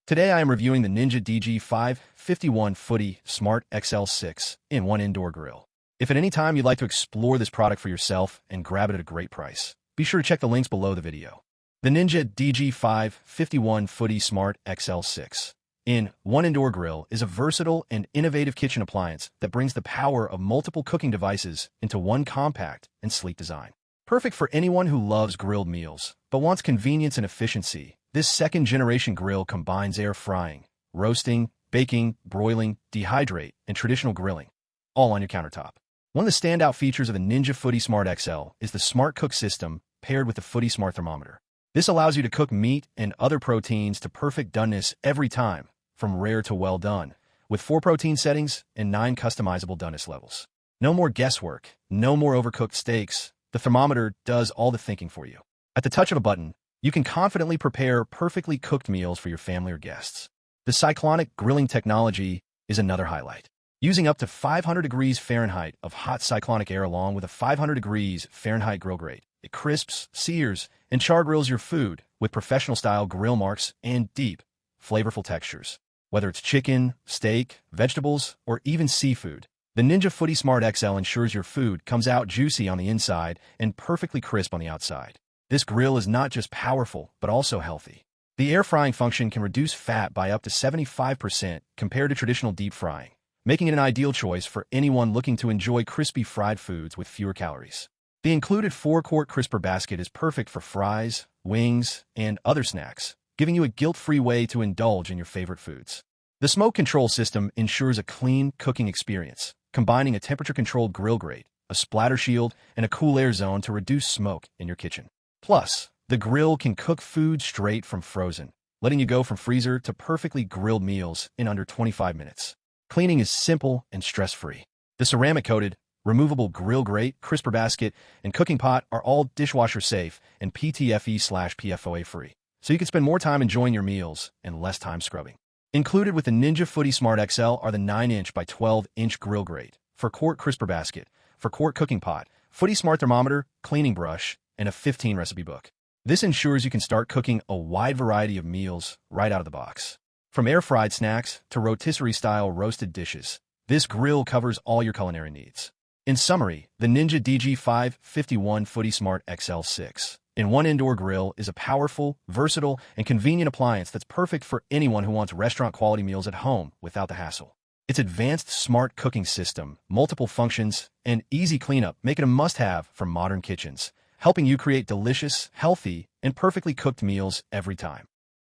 Today I am reviewing the Ninja DG551 Foodi Smart XL6 in one indoor grill. If at any time you'd like to explore this product for yourself and grab it at a great price, be sure to check the links below the video. The Ninja DG551 Foodi Smart XL6 in one indoor grill is a versatile and innovative kitchen appliance that brings the power of multiple cooking devices into one compact and sleek design. Perfect for anyone who loves grilled meals but wants convenience and efficiency. This second-generation grill combines air frying, roasting, baking, broiling, dehydrate, and traditional grilling, all on your countertop. One of the standout features of the Ninja Foodi Smart XL is the Smart Cook system paired with the Foodi Smart Thermometer. This allows you to cook meat and other proteins to perfect doneness every time, from rare to well done, with 4 protein settings and 9 customizable doneness levels. No more guesswork, no more overcooked steaks. The thermometer does all the thinking for you. At the touch of a button, you can confidently prepare perfectly cooked meals for your family or guests. The Cyclonic Grilling Technology is another highlight. Using up to 500 degrees Fahrenheit of hot cyclonic air along with a 500 degrees Fahrenheit grill grate, it crisps, sears, and char-grills your food with professional-style grill marks and deep, flavorful textures. Whether it's chicken, steak, vegetables, or even seafood, the Ninja Foodi Smart XL ensures your food comes out juicy on the inside and perfectly crisp on the outside. This grill is not just powerful, but also healthy. The air frying function can reduce fat by up to 75% compared to traditional deep frying, making it an ideal choice for anyone looking to enjoy crispy fried foods with fewer calories. The included 4-quart crisper basket is perfect for fries, wings, and other snacks, giving you a guilt-free way to indulge in your favorite foods. The smoke control system ensures a clean cooking experience, combining a temperature-controlled grill grate, a splatter shield, and a cool air zone to reduce smoke in your kitchen. Plus, the grill can cook food straight from frozen, letting you go from freezer to perfectly grilled meals in under 25 minutes. Cleaning is simple and stress-free. The ceramic-coated, removable grill grate, crisper basket, and cooking pot are all dishwasher-safe and PTFE/PFOA-free, so you can spend more time enjoying your meals and less time scrubbing. Included with the Ninja Foodi Smart XL are the 9-inch by 12-inch grill grate, 4-quart crisper basket, 4-quart cooking pot, Foodi Smart Thermometer, cleaning brush, and a 15-recipe book. This ensures you can start cooking a wide variety of meals right out of the box. From air-fried snacks to rotisserie-style roasted dishes, this grill covers all your culinary needs. In summary, the Ninja DG551 Foodi Smart XL6 in one indoor grill is a powerful, versatile, and convenient appliance that's perfect for anyone who wants restaurant-quality meals at home without the hassle. Its advanced smart cooking system, multiple functions, and easy cleanup make it a must-have for modern kitchens, helping you create delicious, healthy, and perfectly cooked meals every time.